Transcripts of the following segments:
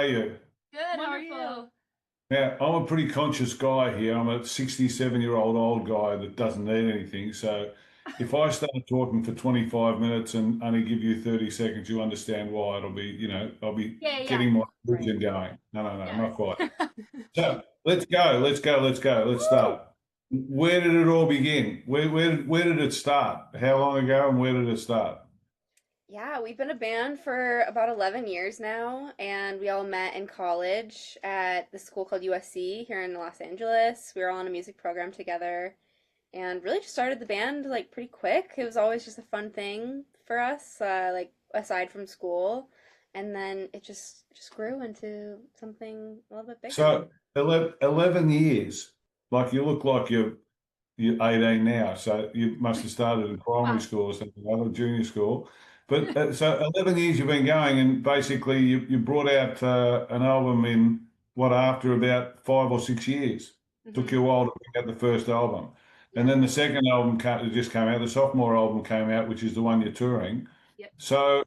are you? Good, how are you? Now, I'm a pretty conscious guy here. I'm a 67-year-old old guy that doesn't need anything. So if I start talking for 25 minutes and only give you 30 seconds, you understand why. I'll be Yeah. getting my Right. vision going. No, Yeah. not quite. So let's start. Where did it all begin? Where did it start? How long ago and where did it start? Yeah, we've been a band for about 11 years now, and we all met in college at the school called USC here in Los Angeles. We were all in a music program together and really just started the band like pretty quick. It was always just a fun thing for us, like aside from school, and then it just grew into something a little bit bigger. So 11 years, like you look like you're 18 now, so you must have started in primary Wow. school or something, other junior school. But so 11 years you've been going, and basically you brought out an album in what, after about 5 or 6 years. Took Hmm. you a while to bring out the first album. And Yeah. then the second album just came out, the sophomore album came out, which is the one you're touring. Yep. So,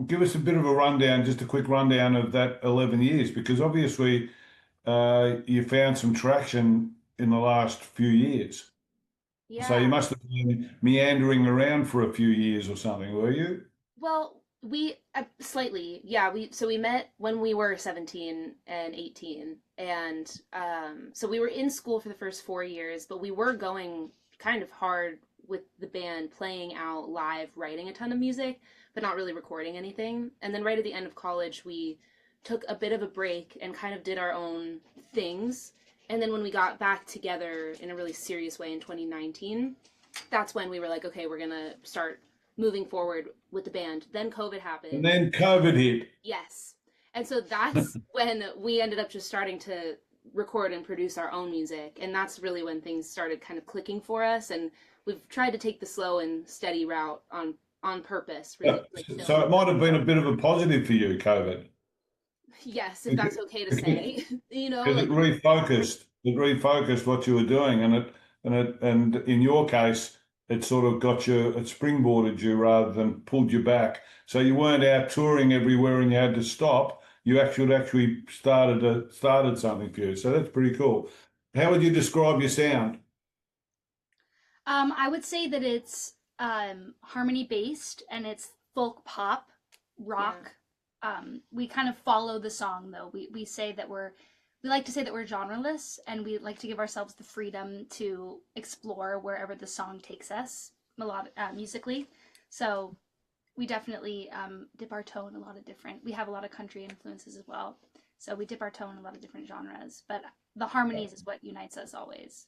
give us a bit of a rundown, just a quick rundown of that 11 years, because obviously you found some traction in the last few years. So you Yeah. must have been meandering around for a few years or something, were you? Well, we slightly, yeah, we met when we were 17 and 18, and so we were in school for the first 4 years, but we were going kind of hard with the band, playing out live, writing a ton of music, but not really recording anything. And then right at the end of college, we took a bit of a break and kind of did our own things. And then when we got back together in a really serious way in 2019, that's when we were like, okay, we're gonna start moving forward with the band. Then COVID And happened. then COVID hit. Yes. And so that's when we ended up just starting to record and produce our own music. And that's really when things started kind of clicking for us. And we've tried to take the slow and steady route on purpose, Yeah. really, like So film. it might have been a bit of a positive for you, COVID, Yes, if because that's okay to say. it Like refocused what you were doing, and in your case, it sort of it springboarded you rather than pulled you back. So you weren't out touring everywhere and you had to stop. You actually started something for you. So that's pretty cool. How would you describe your sound? I would say that it's harmony based and it's folk pop yeah. rock. We kind of follow the song though. We say that we like to say that we're genreless and we like to give ourselves the freedom to explore wherever the song takes us musically. So we definitely dip our toe in a lot of different. We have a lot of country influences as well. So we dip our toe in a lot of different genres, but the harmonies is what unites us always.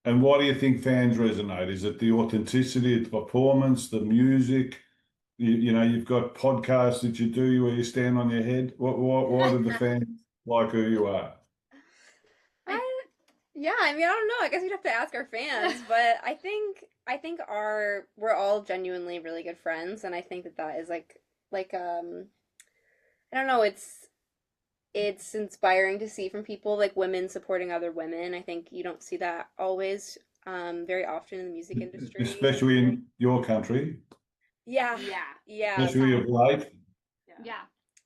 And why do you think fans resonate? Is it the authenticity, the performance, the music? You've got podcasts that you do where you stand on your head. Why do the fans like who you are? I Yeah, I mean, I don't know. I guess we'd have to ask our fans, but I think we're all genuinely really good friends, and I think that is like I don't know, it's inspiring to see from people like women supporting other women. I think you don't see that always very often in the music industry. Especially in your country, Yeah. Yeah. Yeah. especially of late. Yeah.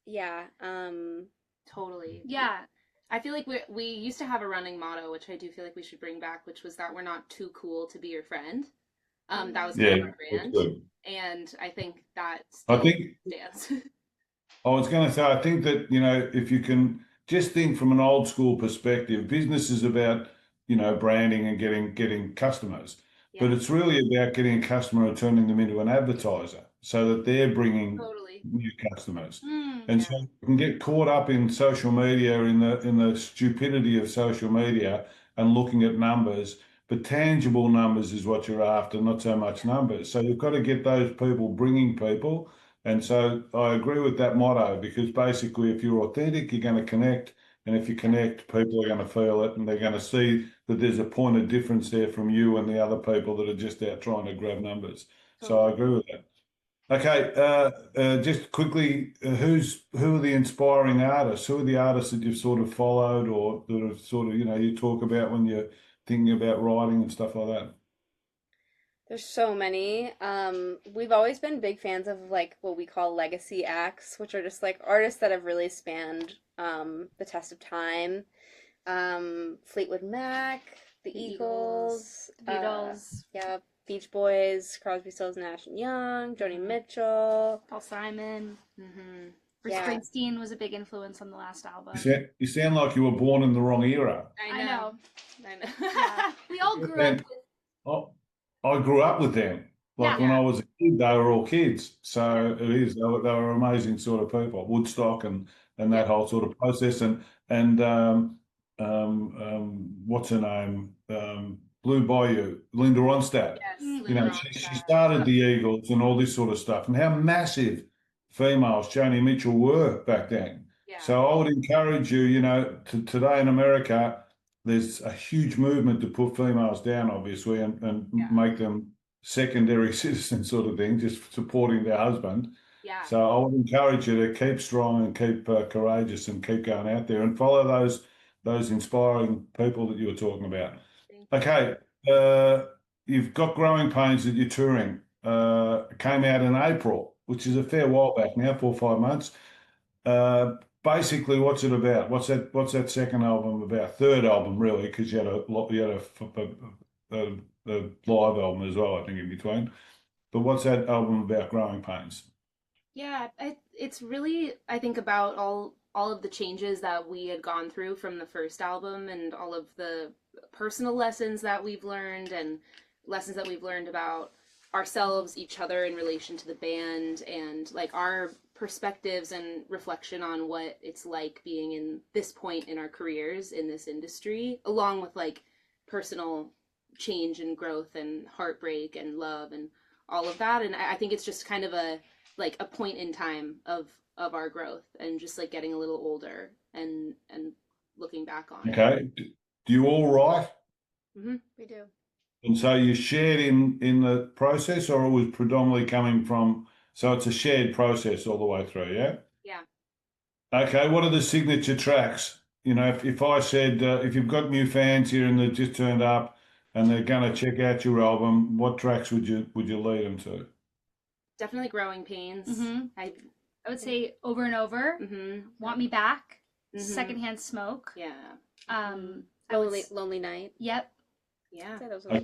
yeah. Yeah. Totally. Yeah. I feel like we used to have a running motto, which I do feel like we should bring back, which was that we're not too cool to be your friend. That was kind Yeah, of our that's brand, good. and I think that I still think stands. I was going to say, I think that, if you can just think from an old school perspective, business is about, branding and getting customers, Yeah, but it's really about getting a customer and turning them into an advertiser so that they're bringing totally. new customers. And Yeah, so you can get caught up in social media, in the stupidity of social media and looking at numbers, but tangible numbers is what you're after, not so much yeah, numbers. So you've got to get those people bringing people. And so I agree with that motto because basically, if you're authentic, you're going to connect. And if you yeah, connect, people are going to feel it and they're going to see that there's a point of difference there from you and the other people that are just out trying to grab numbers. So I totally. agree with that. Okay, just quickly, who are the inspiring artists? Who are the artists that you've sort of followed or that have sort of, you talk about when you're thinking about writing and stuff like that? There's so many. We've always been big fans of like what we call legacy acts, which are just like artists that have really spanned the test of time. Fleetwood Mac, the The Eagles, The Beatles, yeah, Beach Boys, Crosby, Stills, Nash and Young, Joni Mhm. Mitchell. Paul Simon. Mm-hmm. Bruce Yeah. Springsteen was a big influence on the last album. You sound like you were born in the wrong era. I know. I know. Yeah. We all grew up And with. I grew up with them. Like Yeah. when I was a kid, they were all kids. So Yeah. it is. They were amazing sort of people. Woodstock and that whole sort of process and what's her name? Blue Bayou, Linda Ronstadt. Yes, Mm. You know, Linda she Ronstadt. started the Eagles and all this sort of stuff, and how massive females Joni Mitchell were back then. Yeah. So I would encourage you, you know, today in America, there's a huge movement to put females down, obviously, and Yeah. make them secondary citizens sort of thing, just supporting their husband. Yeah. So I would encourage you to keep strong and keep courageous and keep going out there and follow those inspiring people that you were talking about. Thank you. Okay, you've got Growing Pains that you're touring. Came out in April, which is a fair while back now, 4 or 5 months. Basically, what's it about? What's that second album about? Third album, really, because you had a live album as well, I think, in between. But what's that album about? Growing Pains. Yeah, it's really, I think, about all of the changes that we had gone through from the first album and all of the personal lessons that we've learned and lessons that we've learned about ourselves, each other in relation to the band, and like our perspectives and reflection on what it's like being in this point in our careers in this industry, along with like personal change and growth and heartbreak and love and all of that. And I think it's just kind of a like a point in time of our growth and just like getting a little older and looking back on it. Okay. Do you all write? Mm-hmm. We do. And so you shared in the process, or it was predominantly coming from, so it's a shared process all the way through, yeah? Yeah. Okay, what are the signature tracks? You know, if I said, if you've got new fans here and they've just turned up and they're going to check out your album, what tracks would you lead them to? Definitely Growing Pains. Mhm. I I would say Over and Over, mm-hmm. Want Me Back, Mhm. Secondhand Smoke. Yeah. I would Lonely Night. Yep. Yeah. I'd say those are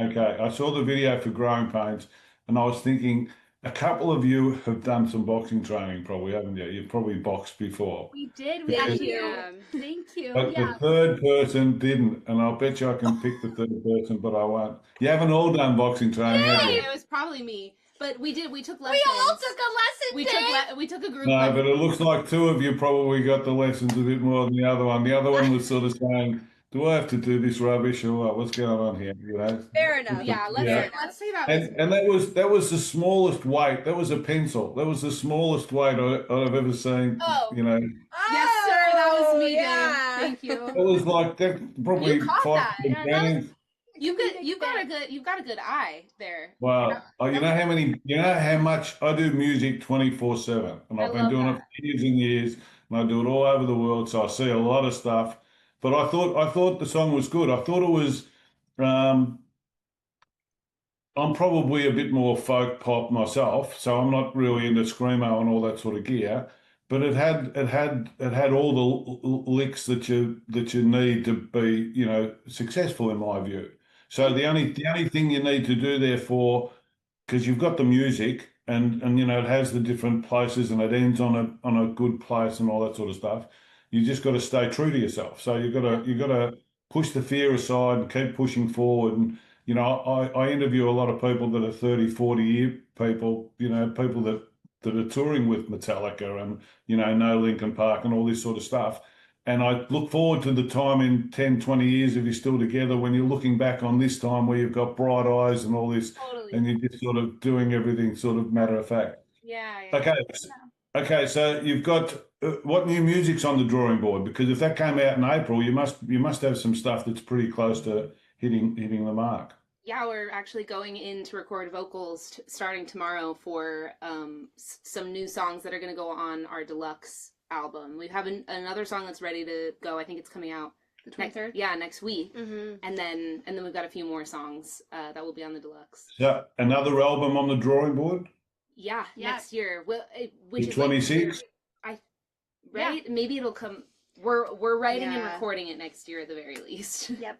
Okay. I saw the video for Growing Pains and I was thinking a couple of you have done some boxing training probably, haven't you? You've probably boxed before. We did. We Because- actually. Yeah. Thank you. But Yeah. the third person didn't, and I'll bet you I can pick the third person, but I won't. You haven't all done boxing training, have you? It was probably me, but we took We lessons. all took a lesson. We Dave. took we took a group. No, lesson. but it looks like two of you probably got the lessons a bit more than the other one. The other one was sort of saying, "Do I have to do this rubbish or what? What's going on here?" You know. fair enough. Yeah, let's Yeah. let's say that. Was, And that was the smallest weight. That was a pencil. That was the smallest weight I've ever seen. Oh. You know, yes, sir. That was me, yeah. Dave. Thank you. it was like that probably You caught 5 that. Yeah, that was- grams. You've got a good eye there. Wow. You know how much I do music 24/7, and I I've been love doing it that. for years and years, and I do it all over the world, so I see a lot of stuff. But I thought the song was good. I thought it was um, I'm probably a bit more folk pop myself, so I'm not really into screamo and all that sort of gear. But it had all the licks that you need to be, you know, successful in my view. So the only thing you need to do therefore, because you've got the music and you know it has the different places and it ends on a good place and all that sort of stuff. You just got to stay true to yourself. So you got to push the fear aside and keep pushing forward. And you know, I interview a lot of people that are 30, 40-year people, you know, people that are touring with Metallica and, you know Linkin Park and all this sort of stuff. And I look forward to the time in 10, 20 years if you're still together when you're looking back on this time where you've got bright eyes and all this Totally. and you're just sort of doing everything sort of matter of fact. Yeah. Okay, so you've got what new music's on the drawing board? Because if that came out in April, you must have some stuff that's pretty close to hitting the mark. Yeah, we're actually going in to record vocals starting tomorrow for some new songs that are going to go on our deluxe album. We have another song that's ready to go. I think it's coming out The 23rd. Next week. And then we've got a few more songs that will be on the deluxe. So another album on the drawing board? Yeah, next year. Well, which is 26? Right? Yeah. Maybe it'll come. We're writing and recording it next year at the very least. Yep.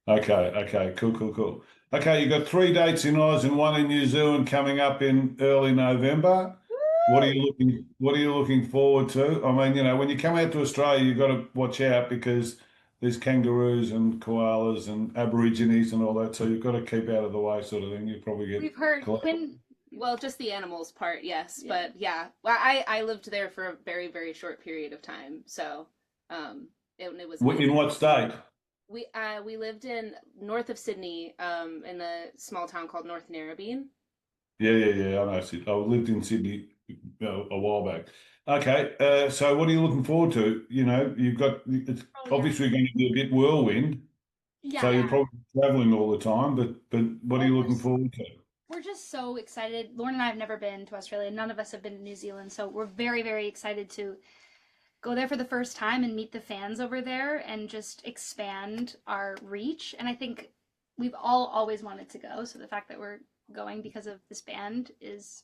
Okay, cool. Okay, you've got 3 dates in Oz and 1 in New Zealand coming up in early November. Woo! What are you looking forward to? I mean, when you come out to Australia, you've got to watch out because there's kangaroos and koalas and aborigines and all that, so you've got to keep out of the way, sort of thing. You probably get. We've heard Quinn. Well, just the animals part, yes, but yeah. Well, I lived there for a very, very short period of time, so it was. In what state? We lived in north of Sydney, in a small town called North Narrabeen. Yeah. I know. I lived in Sydney a while back. Okay, so what are you looking forward to? You've got it's obviously going to be a bit whirlwind, so you're probably traveling all the time. But what are you looking forward to? We're just so excited. Lauren and I have never been to Australia. None of us have been to New Zealand, so we're very, very excited to go there for the first time and meet the fans over there and just expand our reach. And I think we've all always wanted to go, so the fact that we're going because of this band is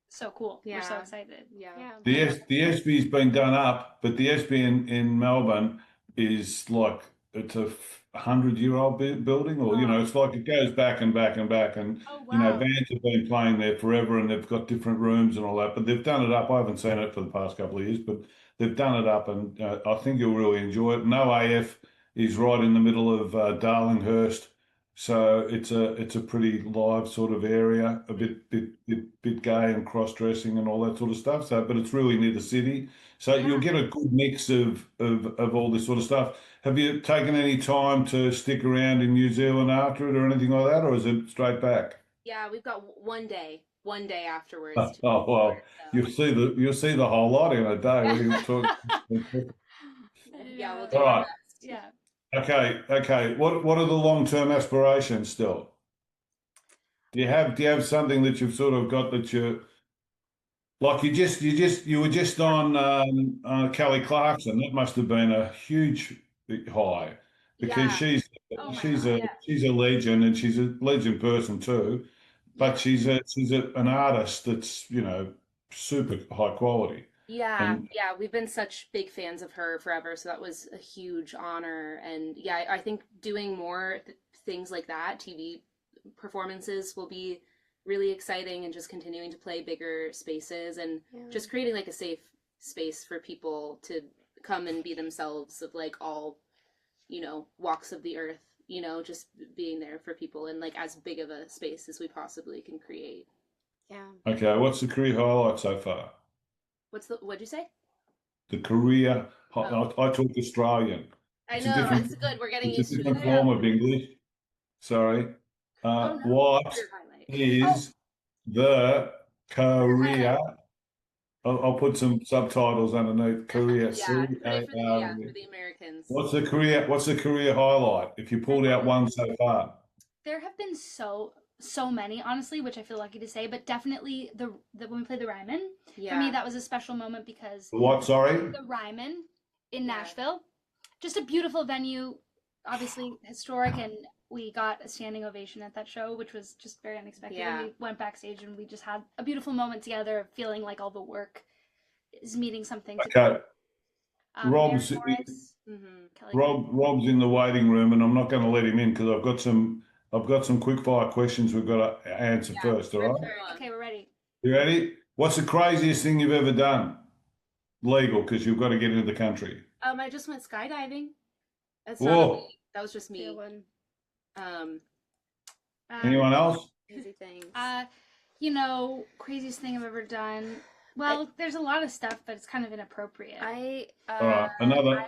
so cool. Yeah. We're so excited. Yeah. The SB's been done up, but the SB in Melbourne is like it's a 100-year-old building, or it's like it goes back and back and back, and bands have been playing there forever, and they've got different rooms and all that. But they've done it up. I haven't seen it for the past couple of years, but they've done it up, and I think you'll really enjoy it. No AF is right in the middle of Darlinghurst, so it's a pretty live sort of area, a bit gay and cross dressing and all that sort of stuff. So, but it's really near the city, so you'll get a good mix of all this sort of stuff. Have you taken any time to stick around in New Zealand after it or anything like that, or is it straight back? Yeah, we've got one day afterwards. Well, you'll see the whole lot in a day. Yeah, we'll do our best. Yeah. Okay. What are the long-term aspirations still? Do you have something that you've sort of got that you like? You were just on Kelly Clarkson. That must have been a huge high because she's a legend, and she's a legend person too. But she's an artist that's super high quality. Yeah, we've been such big fans of her forever, so that was a huge honor. And yeah, I think doing more things like that, TV performances, will be really exciting, and just continuing to play bigger spaces and just creating like a safe space for people to come and be themselves, of like all walks of the earth, just being there for people, and like as big of a space as we possibly can create. Yeah. Okay, what's the career highlight so far? What'd you say? The career. I talk Australian. I know, it's good. We're getting used to it. It's a different form of English. Sorry. What is the career? I'll put some subtitles underneath. Career. For the Americans. What's the career highlight? If you pulled out one so far. There have been so many, honestly, which I feel lucky to say, but definitely the when we played the Ryman, for me that was a special moment because what? Sorry, the Ryman in Nashville, just a beautiful venue, obviously historic, and we got a standing ovation at that show, which was just very unexpected. And we went backstage and we just had a beautiful moment together, of feeling like all the work is meeting something. Okay, Rob's in the waiting room, and I'm not going to let him in because I've got some quick fire questions we've got to answer first, all right? Okay, we're ready. You ready? What's the craziest thing you've ever done? Legal, because you've got to get into the country. I just went skydiving. That was just me. Anyone else? Crazy things. Craziest thing I've ever done. Well, there's a lot of stuff, but it's kind of inappropriate. All right, another.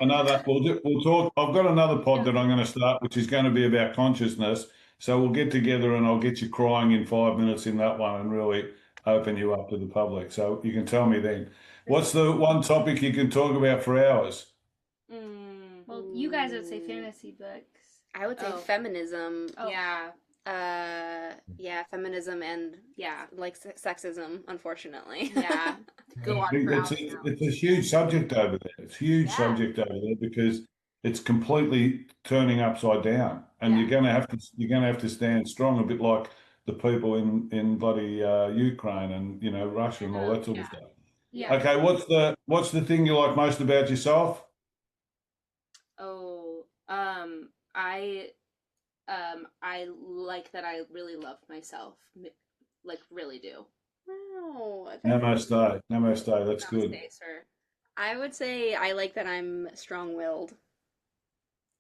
We'll talk. I've got another pod that I'm going to start, which is going to be about consciousness. So we'll get together, and I'll get you crying in 5 minutes in that one, and really open you up to the public. So you can tell me then. What's the one topic you can talk about for hours? Well, you guys would say fantasy books. I would say feminism. Oh. Feminism and like sexism, unfortunately. Go on for hours. It's a huge subject over there. It's a huge subject over there because it's completely turning upside down, and Yeah. you're gonna have to stand strong, a bit like the people in bloody Ukraine and Russia and all that sort of stuff. Yeah. Okay, what's the thing you like most about yourself? Oh, I like that I really love myself, like really do. Wow. Namaste, namaste. That's good. Namaste, sir. I would say I like that I'm strong-willed.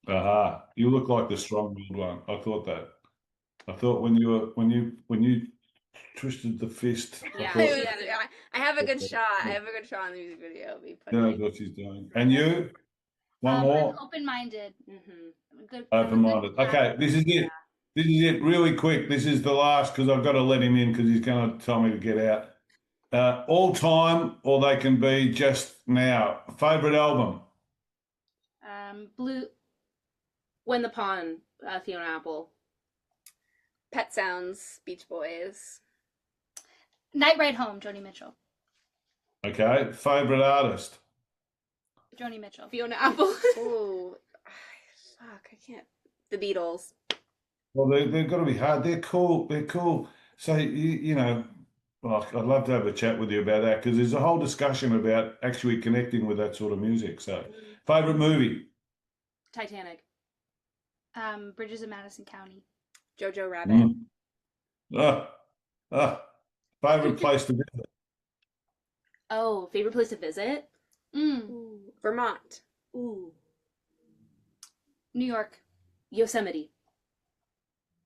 Aha, you look like the strong-willed one. I thought that. I thought when you twisted the fist. Yeah, I It thought, was- I have a good shot. I have a good shot in the music video of me you know putting. what she's doing. And you, one I'm more. open-minded. Mm-hmm. I'm a good. Open-minded. Okay, this is it. This is it. Really quick. This is the last because I've got to let him in because he's going to tell me to get out. All time, or they can be just now. Favorite album? Blue. When the Pawn, Fiona Apple. Pet Sounds, Beach Boys. Night Ride Home, Joni Mitchell. Okay. Favorite artist? Joni Mitchell. Fiona Apple. Ooh, fuck, I can't. The Beatles. Well, they've got to be hard. They're cool. They're cool. So well, I'd love to have a chat with you about that because there's a whole discussion about actually connecting with that sort of music. So, favorite movie? Titanic. Bridges of Madison County. Jojo Rabbit. Favorite place to visit? Oh, favorite place to visit? Ooh, Vermont. Ooh, New York. Yosemite.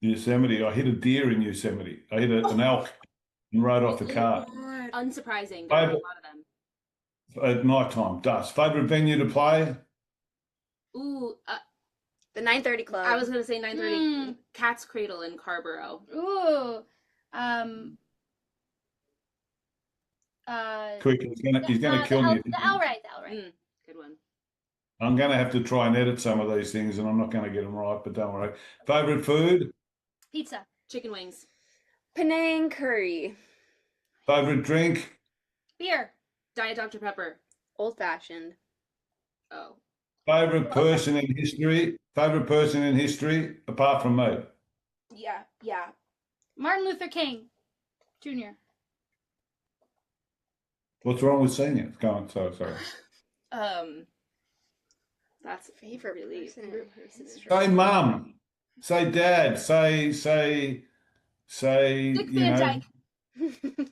Yosemite. I hit a deer in Yosemite. I hit an elk and rode off the car. Unsurprising. There are a Favorite lot of them. at night time. Dusk. Favorite venue to play? Ooh, The 9:30 Club. I was gonna say 9:30. Mm. Cat's Cradle in Carborough. Ooh. Quick, he's gonna kill me. The outright. Good one. I'm gonna have to try and edit some of these things, and I'm not gonna get them right. But don't worry. Favorite food? Pizza. Chicken wings. Penang Curry. Favorite drink? Beer. Diet Dr. Pepper. Old Fashioned. Oh. Favorite person in history? Favorite person in history apart from me? Yeah. Martin Luther King Jr. What's wrong with senior? Go on. Sorry. That's Favorite really person in favorite person. history. Say mum. Say dad. Say. Dick Van Dyke.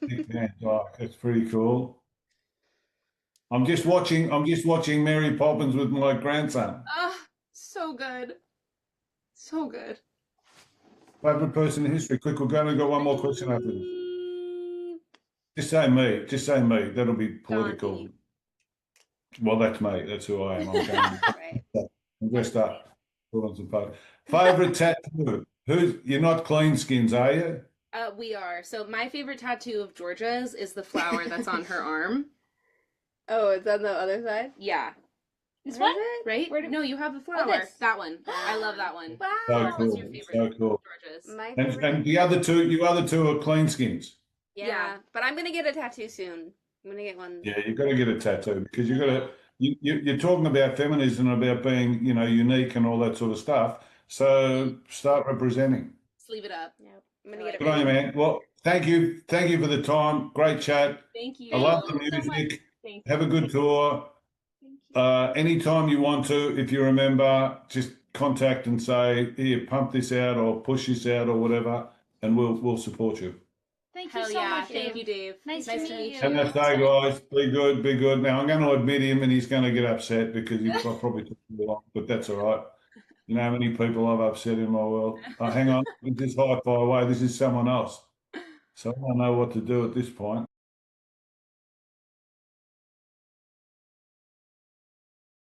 Dick Van Dyke. That's pretty cool. I'm just watching Mary Poppins with my grandson. So good. So good. Favorite person in history. Quick, we're going to go one more question after this. Just say me. Just say me. That'll be political. Gandhi. Well, that's me. That's who I am. Right. I'm dressed up. Favorite tattoo. You're not clean skins, are you? We are. So my favorite tattoo of Georgia's is the flower that's on her arm. Oh, it's on the other side? Yeah. This Where one? is it? Right? Where do- No, you have the flower. this. That one. I love that one. Wow. So What's cool. your favorite So cool. Georgia's? My And favorite. the other two are clean skins. Yeah, Yeah. but I'm gonna get a tattoo soon. I'm gonna get one. Yeah, you've got to get a tattoo because you've got to. You're talking about feminism and about being, unique and all that sort of stuff. So start representing. Sleeve it up. Yep. I'm gonna get it. Good on you, man. Well, thank you for the time. Great chat. Thank you. I love the so much. music. Thank you. Have a good tour. Thank you. Anytime you want to, if you remember, just contact and say, here, pump this out or push this out or whatever, and we'll support you. Thank you Hell so yeah. much. Thank you, Dave. Nice to meet you. Have a nice day, guys. Be good, be good. Now, I'm going to admit him and he's going to get upset because he probably took too long, but that's all right. You know how many people I've upset in my world? Oh, hang on, this is hi-fi away. This is someone else. So I don't know what to do at this point.